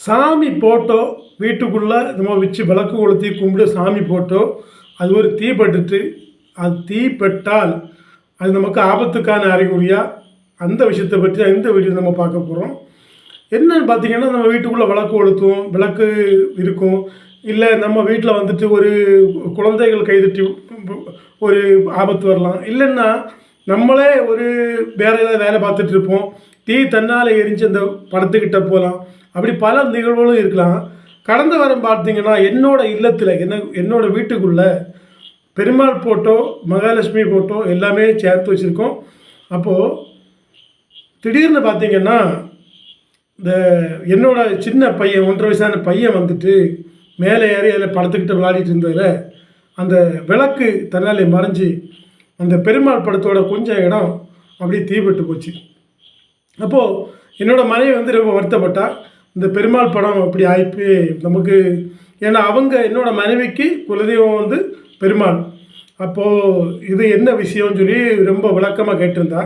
சாமி போட்டோ வீட்டுக்குள்ளே நம்ம வச்சு விளக்கு கொளுத்தி கும்பிடு சாமி போட்டோ அது ஒரு தீப்பட்டுட்டு அது தீப்பட்டால் அது நமக்கு ஆபத்துக்கான அறிகுறியா அந்த விஷயத்தை பற்றி இந்த வீடியோ நம்ம பார்க்க போகிறோம். என்னன்னு பார்த்தீங்கன்னா, நம்ம வீட்டுக்குள்ளே விளக்கு கொளுத்துவோம், விளக்கு இருக்கும், இல்லை நம்ம வீட்டில் வந்துட்டு ஒரு குழந்தைகள் கைதட்டி ஒரு ஆபத்து வரலாம், இல்லைன்னா நம்மளே ஒரு வேறு ஏதாவது வேலை பார்த்துட்டு இருப்போம், தீ தன்னால் எரிஞ்சு அந்த படத்துக்கிட்ட போகலாம். அப்படி பல நிகழ்வுகளும் இருக்கலாம். கடந்த வாரம் பார்த்தீங்கன்னா, என்னோடய இல்லத்தில் என்னோடய வீட்டுக்குள்ளே பெருமாள் ஃபோட்டோ, மகாலட்சுமி ஃபோட்டோ எல்லாமே சேர்த்து வச்சுருக்கோம். அப்போது திடீர்னு பார்த்தீங்கன்னா, இந்த என்னோட சின்ன பையன் 1.5 வயசான பையன் வந்துட்டு மேலே ஏறி அதில் படத்துக்கிட்ட விளையாடிட்டு இருந்ததில் அந்த விளக்கு தன்னாலே மறைஞ்சி அந்த பெருமாள் படத்தோட கொஞ்சம் இடம் அப்படியே தீப்பட்டு போச்சு. அப்போது என்னோடய மனைவி வந்து ரொம்ப வருத்தப்பட்டா, இந்த பெருமாள் படம் அப்படி ஆயிப்பே நமக்கு, ஏன்னா அவங்க என்னோடய மனைவிக்கு குலதெய்வம் வந்து பெருமாள். அப்போது இது என்ன விஷயம்னு சொல்லி ரொம்ப விளக்கமாக கேட்டிருந்தா.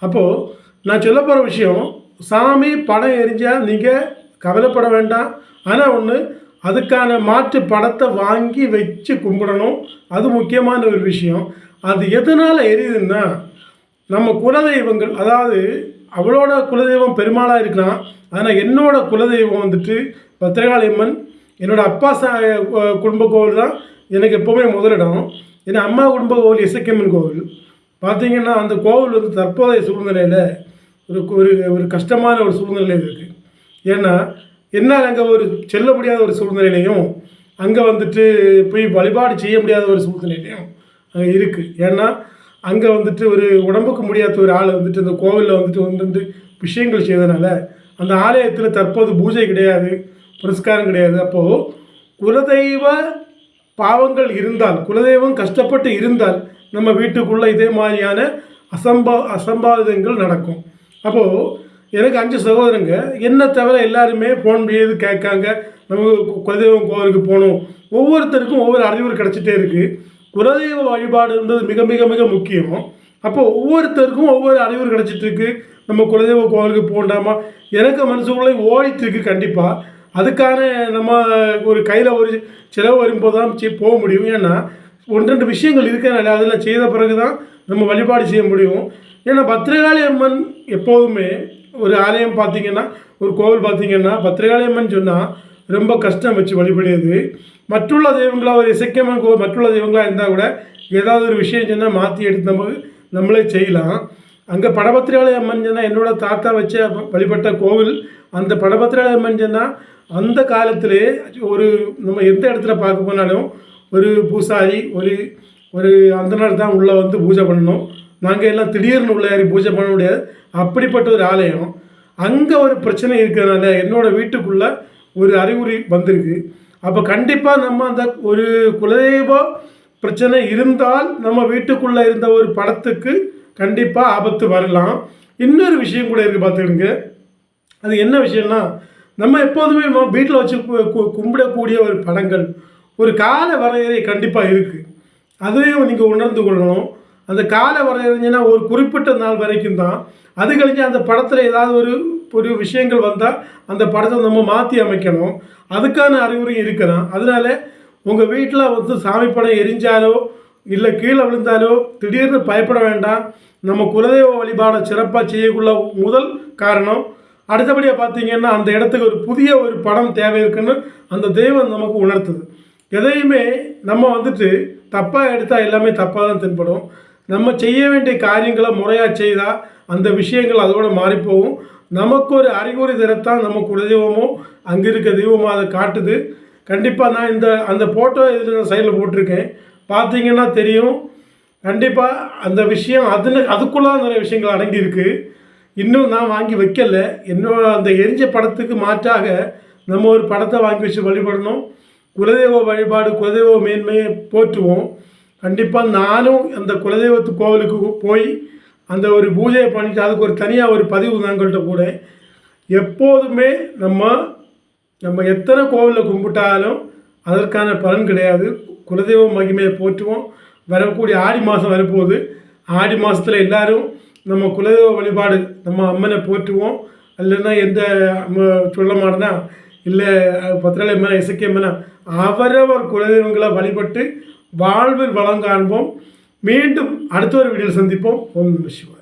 அப்போது நான் சொல்ல போகிற விஷயம், சாமி படம் எரிஞ்சால் நீங்கள் கவலைப்பட வேண்டாம். ஆனால் ஒன்று, அதுக்கான மாற்று படத்தை வாங்கி வச்சு கும்பிடணும். அது முக்கியமான ஒரு விஷயம். அது எதனால் எரியுதுன்னா, நம்ம குலதெய்வங்கள், அதாவது அவளோட குலதெய்வம் பெருமாளாக இருக்கலாம், ஆனால் என்னோடய குலதெய்வம் வந்துட்டு பத்திரகாளி அம்மன். என்னோடய அப்பா குடும்ப கோவில் தான் எனக்கு எப்போவுமே முதலிடம். ஏன்னா அம்மா குடும்ப கோவில் இசக்கியம்மன் கோவில். பார்த்திங்கன்னா அந்த கோவில் வந்து தற்போதைய சூழ்நிலையில் ஒரு ஒரு கஷ்டமான ஒரு சூழ்நிலையில் இருக்குது. ஏன்னா என்னால் அங்கே ஒரு செல்ல முடியாத ஒரு சூழ்நிலையிலையும், அங்கே வந்துட்டு போய் வழிபாடு செய்ய முடியாத ஒரு சூழ்நிலையிலையும் அங்கே இருக்குது. ஏன்னா அங்கே வந்துட்டு ஒரு உடம்புக்கு முடியாத ஒரு ஆள் வந்துட்டு அந்த கோவிலில் வந்துட்டு விஷயங்கள் செய்ததுனால அந்த ஆலயத்தில் தற்போது பூஜை கிடையாது, புரஸ்காரம் கிடையாது. அப்போது குலதெய்வ பாவங்கள் இருந்தால், குலதெய்வம் கஷ்டப்பட்டு இருந்தால் நம்ம வீட்டுக்குள்ளே இதே மாதிரியான அசம்பாவிதங்கள் நடக்கும். அப்போது எனக்கு 5 சகோதரங்க, என்னை தவிர எல்லாருமே ஃபோன் செய்து கேட்காங்க, நமக்கு குலதெய்வம் கோவிலுக்கு போகணும். ஒவ்வொருத்தருக்கும் ஒவ்வொரு அறிவுரை கிடச்சிட்டே இருக்குது. குலதெய்வ வழிபாடுன்றது மிக மிக மிக முக்கியம். அப்போது ஒவ்வொருத்தருக்கும் ஒவ்வொரு அறிவுரை கிடச்சிட்ருக்கு. நம்ம குலதெய்வ கோவிலுக்கு போகண்டாமா, எனக்கு மனசுக்குள்ளே ஓடிட்டுருக்கு. கண்டிப்பாக அதுக்கான நம்ம ஒரு கையில் ஒரு செலவு வரும்போது தான் போக முடியும். ஏன்னா 1-2 விஷயங்கள் இருக்கிறனால அதெல்லாம் செய்த பிறகு தான் நம்ம வழிபாடு செய்ய முடியும். ஏன்னா பத்திரகாளி அம்மன் எப்போதுமே ஒரு ஆலயம் பார்த்திங்கன்னா, ஒரு கோவில் பார்த்திங்கன்னா, பத்திரகாளி அம்மன் சொன்னால் ரொம்ப கஷ்டம் வச்சு வழிபடுது. மற்றுள்ள தெய்வங்களாக ஒரு இசக்கியம்மன் கோவில் மற்றுள்ள தெய்வங்களாக இருந்தால் கூட ஏதாவது ஒரு விஷயம் சொன்னால் மாற்றி எடுத்து நம்மளே செய்யலாம். அங்கே படபத்திரகாளி அம்மன் சொன்னால் என்னோடய தாத்தா வச்ச வழிபட்ட கோவில். அந்த படபத்திரகாளி அம்மன் சொன்னால் அந்த காலத்திலே ஒரு நம்ம எந்த இடத்துல பார்க்க போனாலும் ஒரு பூசாரி ஒரு அந்த நாள் தான் உள்ளே வந்து பூஜை பண்ணணும். நாங்கள் எல்லாம் திடீர்னு உள்ள யாரையும் பூஜை பண்ண முடியாது. அப்படிப்பட்ட ஒரு ஆலயம். அங்கே ஒரு பிரச்சனை இருக்கிறதுனால என்னோடய வீட்டுக்குள்ளே ஒரு அறிகுறி வந்திருக்கு. அப்போ கண்டிப்பாக நம்ம அந்த ஒரு குலதெய்வ பிரச்சனை இருந்தால் நம்ம வீட்டுக்குள்ளே இருந்த ஒரு படத்துக்கு கண்டிப்பாக ஆபத்து வரலாம். இன்னொரு விஷயம் கூட இருக்குது, பார்த்துக்கிடுங்க. அது என்ன விஷயம்னா, நம்ம எப்போதுமே வீட்டில் வச்சு கும்பிடக்கூடிய ஒரு படங்கள் ஒரு கால வரையறை கண்டிப்பாக இருக்குது. அதையும் நீங்கள் உணர்ந்து கொள்ளணும். அந்த கால வரையறைஞ்சுன்னா ஒரு குறிப்பிட்ட நாள் வரைக்கும் தான். அது கழிஞ்சு அந்த படத்தில் ஏதாவது ஒரு விஷயங்கள் வந்தால் அந்த படத்தை நம்ம மாற்றி அமைக்கணும். அதுக்கான அறிகுறி இருக்கலாம். அதனால் உங்கள் வீட்டில் வந்து சாமி படம் எரிஞ்சாலோ இல்லை கீழே விழுந்தாலோ திடீர்னு பயப்பட வேண்டாம். நம்ம குலதெய்வ வழிபாடை சிறப்பாக செய்யக்குள்ள முதல் காரணம். அடுத்தபடியாக பார்த்தீங்கன்னா, அந்த இடத்துக்கு ஒரு புதிய ஒரு படம் தேவை இருக்குன்னு அந்த தெய்வம் நமக்கு உணர்த்துது. எதையுமே நம்ம வந்துட்டு தப்பாக எடுத்தால் எல்லாமே தப்பாக தான் தென்படும். நம்ம செய்ய வேண்டிய காரியங்களை முறையாக செய்தால் அந்த விஷயங்கள் அதோடு மாறிப்போகும். நமக்கு ஒரு அறிகுறி தரத்தான் நம்ம குலதெய்வமோ அங்கே இருக்க தெய்வமோ அதை காட்டுது. கண்டிப்பாக நான் அந்த ஃபோட்டோ இதில் நான் சைடில் போட்டிருக்கேன், பார்த்தீங்கன்னா தெரியும். கண்டிப்பாக அந்த விஷயம் அதுக்குள்ளே நிறைய விஷயங்கள் அடங்கியிருக்கு. இன்னும் நான் வாங்கி வைக்கல. இன்னும் அந்த எரிஞ்ச படத்துக்கு மாற்றாக நம்ம ஒரு படத்தை வாங்கி வச்சு வழிபடணும். குலதெய்வ வழிபாடு, குலதெய்வ மேன்மையை போற்றுவோம். கண்டிப்பாக நானும் அந்த குலதெய்வத்து கோவிலுக்கு போய் அந்த ஒரு பூஜையை பண்ணிவிட்டு அதுக்கு ஒரு தனியாக ஒரு பதிவு நாங்கள்கிட்ட கூட. எப்போதுமே நம்ம எத்தனை கோவிலில் கும்பிட்டாலும் அதற்கான பலன் கிடையாது. குலதெய்வ மகிமையை போற்றுவோம். வரக்கூடிய ஆடி மாதம் வரப்போகுது. ஆடி மாதத்தில் எல்லோரும் நம்ம குலதெய்வ வழிபாடு, நம்ம அம்மனை போற்றுவோம். இல்லைன்னா சொல்ல மாட்டேன்னா இல்லை பத்திரலை மேலே இசைக்கிய மேலே அவரவர் குலதெய்வங்களை வழிபட்டு வாழ்வில் வளம் காண்போம். மீண்டும் அடுத்த ஒரு வீடியோவில் சந்திப்போம். ஓம் நம சிவாய.